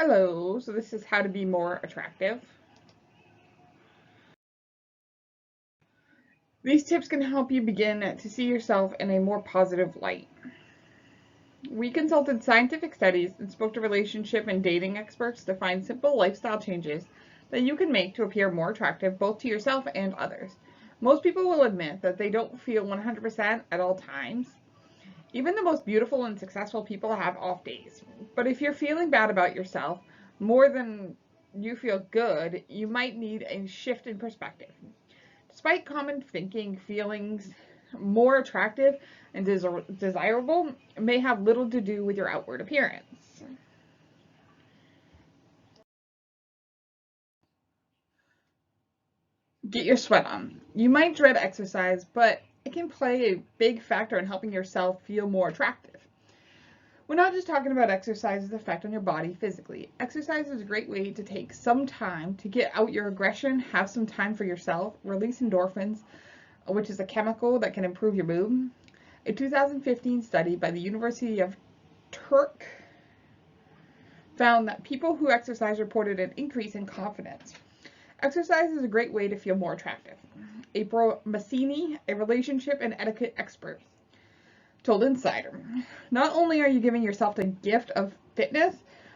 Hello, so this is how to be more attractive. These tips can help you begin to see yourself in a more positive light. We consulted scientific studies and spoke to relationship and dating experts to find simple lifestyle changes that you can make to appear more attractive both to yourself and others. Most people will admit that they don't feel 100% at all times. Even the most beautiful and successful people have off days. But if you're feeling bad about yourself more than you feel good, you might need a shift in perspective. Despite common thinking, feelings more attractive and desirable may have little to do with your outward appearance. Get your sweat on. You might dread exercise, but it can play a big factor in helping yourself feel more attractive. We're not just talking about exercise's effect on your body physically. Exercise is a great way to take some time to get out your aggression, have some time for yourself, release endorphins, which is a chemical that can improve your mood. A 2015 study by the University of Turku found that people who exercise reported an increase in confidence. Exercise is a great way to feel more attractive. April Massini, a relationship and etiquette expert, told Insider, not only are you giving yourself the gift of fitness,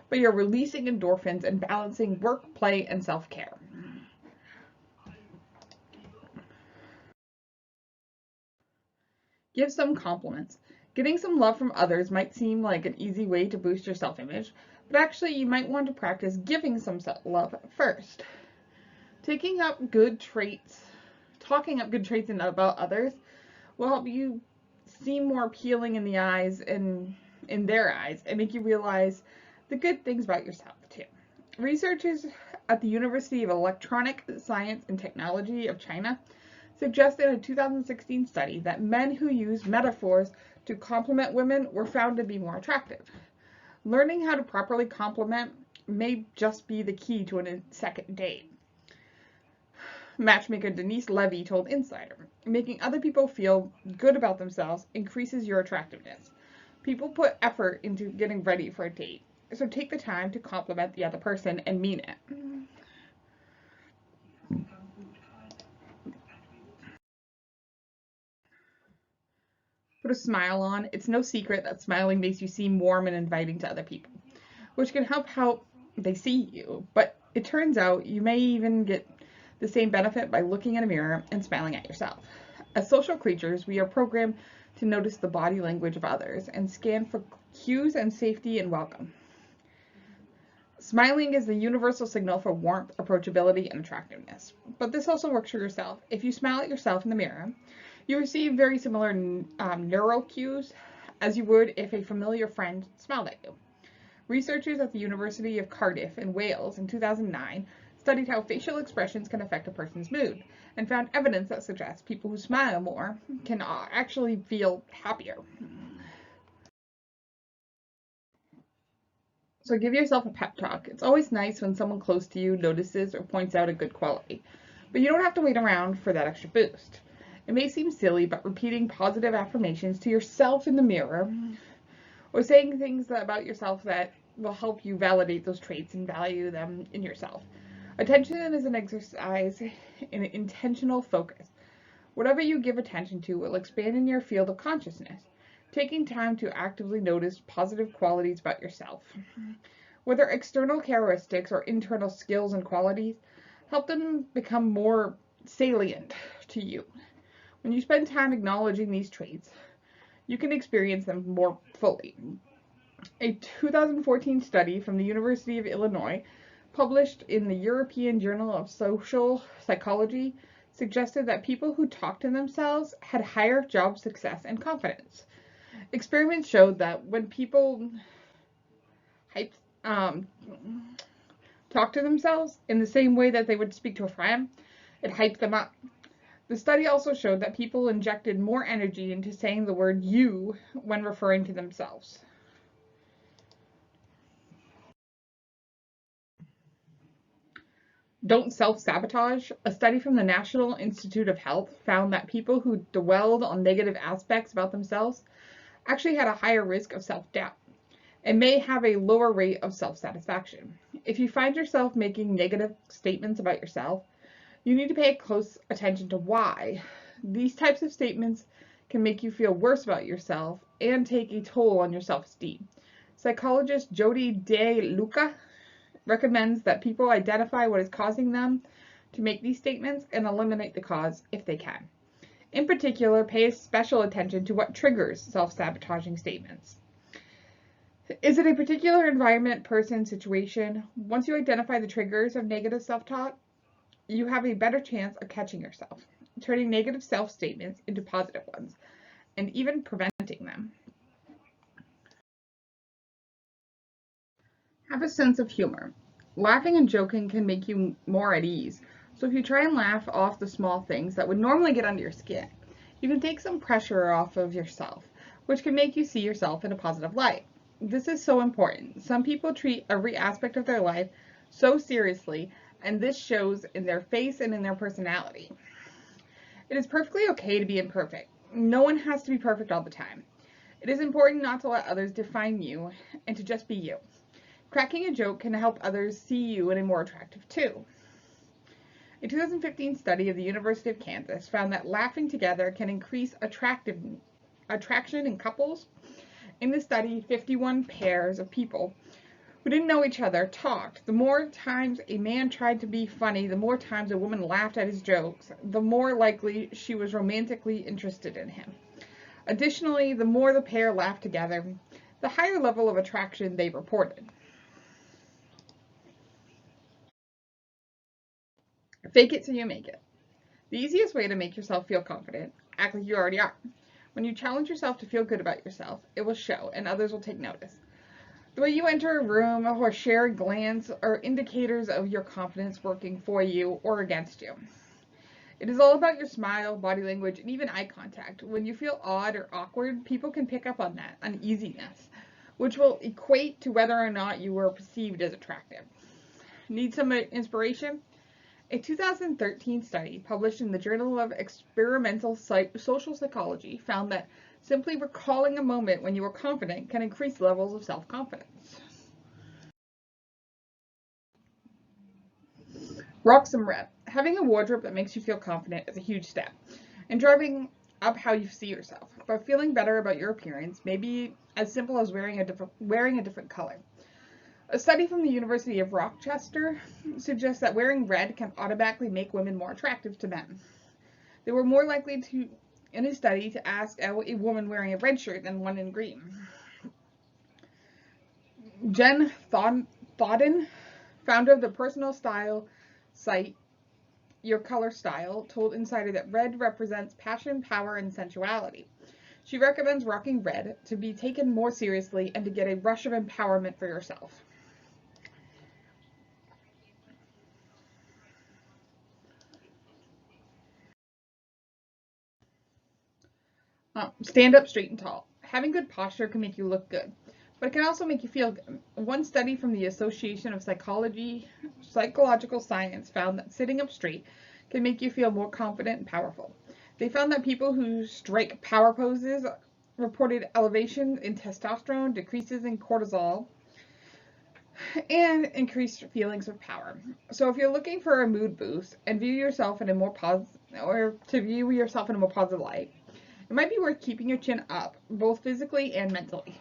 but you're releasing endorphins and balancing work, play, and self-care. Give some compliments. Getting some love from others might seem like an easy way to boost your self-image, but actually you might want to practice giving some love first. Talking up good traits about others will help you seem more appealing in the eyes and in their eyes and make you realize the good things about yourself too. Researchers at the University of Electronic Science and Technology of China suggested in a 2016 study that men who use metaphors to compliment women were found to be more attractive. Learning how to properly compliment may just be the key to a second date. Matchmaker Denise Levy told Insider, making other people feel good about themselves increases your attractiveness. People put effort into getting ready for a date, so take the time to compliment the other person and mean it. Put a smile on. It's no secret that smiling makes you seem warm and inviting to other people, which can help how they see you. But it turns out you may even get the same benefit by looking in a mirror and smiling at yourself. As social creatures, we are programmed to notice the body language of others and scan for cues and safety and welcome. Smiling is the universal signal for warmth, approachability, and attractiveness. But this also works for yourself. If you smile at yourself in the mirror, you receive very similar neural cues as you would if a familiar friend smiled at you. Researchers at the University of Cardiff in Wales in 2009 studied how facial expressions can affect a person's mood and found evidence that suggests people who smile more can actually feel happier. So give yourself a pep talk. It's always nice when someone close to you notices or points out a good quality, but you don't have to wait around for that extra boost. It may seem silly, but repeating positive affirmations to yourself in the mirror or saying things about yourself that will help you validate those traits and value them in yourself. Attention is an exercise in intentional focus. Whatever you give attention to will expand in your field of consciousness. Taking time to actively notice positive qualities about yourself, whether external characteristics or internal skills and qualities, help them become more salient to you. When you spend time acknowledging these traits, you can experience them more fully. A 2014 study from the University of Illinois, published in the European Journal of Social Psychology, suggested that people who talked to themselves had higher job success and confidence. Experiments showed that when people talk to themselves in the same way that they would speak to a friend, it hyped them up. The study also showed that people injected more energy into saying the word you when referring to themselves. Don't self-sabotage. A study from the National Institute of Health found that people who dwelled on negative aspects about themselves actually had a higher risk of self-doubt. and may have a lower rate of self-satisfaction. If you find yourself making negative statements about yourself, you need to pay close attention to why. These types of statements can make you feel worse about yourself and take a toll on your self-esteem. Psychologist Jody De Luca recommends that people identify what is causing them to make these statements and eliminate the cause if they can. In particular, pay special attention to what triggers self-sabotaging statements. Is it a particular environment, person, situation? Once you identify the triggers of negative self-talk, you have a better chance of catching yourself, turning negative self-statements into positive ones, and even preventing them. Have a sense of humor. Laughing and joking can make you more at ease, so if you try and laugh off the small things that would normally get under your skin, you can take some pressure off of yourself, which can make you see yourself in a positive light. This is so important. Some people treat every aspect of their life so seriously, and this shows in their face and in their personality. It is perfectly okay to be imperfect. No one has to be perfect all the time. It is important not to let others define you and to just be you. Cracking a joke can help others see you in a more attractive too. A 2015 study of the University of Kansas found that laughing together can increase attraction in couples. In the study, 51 pairs of people who didn't know each other talked. The more times a man tried to be funny, the more times a woman laughed at his jokes, the more likely she was romantically interested in him. Additionally, the more the pair laughed together, the higher level of attraction they reported. Fake it till you make it. The easiest way to make yourself feel confident, act like you already are. When you challenge yourself to feel good about yourself, it will show and others will take notice. The way you enter a room or share a glance are indicators of your confidence working for you or against you. It is all about your smile, body language, and even eye contact. When you feel odd or awkward, people can pick up on that uneasiness, which will equate to whether or not you were perceived as attractive. Need some inspiration? A 2013 study published in the Journal of Experimental Social Psychology found that simply recalling a moment when you were confident can increase levels of self-confidence. Rock some red. Having a wardrobe that makes you feel confident is a huge step in driving up how you see yourself. But feeling better about your appearance may be as simple as wearing a different color. A study from the University of Rochester suggests that wearing red can automatically make women more attractive to men. They were more likely to, in a study, to ask out a woman wearing a red shirt than one in green. Jen Thodden, founder of the personal style site Your Color Style, told Insider that red represents passion, power, and sensuality. She recommends rocking red to be taken more seriously and to get a rush of empowerment for yourself. Stand up straight and tall. Having good posture can make you look good, but it can also make you feel good. One study from the Association of Psychological Science found that sitting up straight can make you feel more confident and powerful. They found that people who strike power poses reported elevation in testosterone, decreases in cortisol, and increased feelings of power. So if you're looking for a mood boost and view yourself in a more positive light, it might be worth keeping your chin up, both physically and mentally.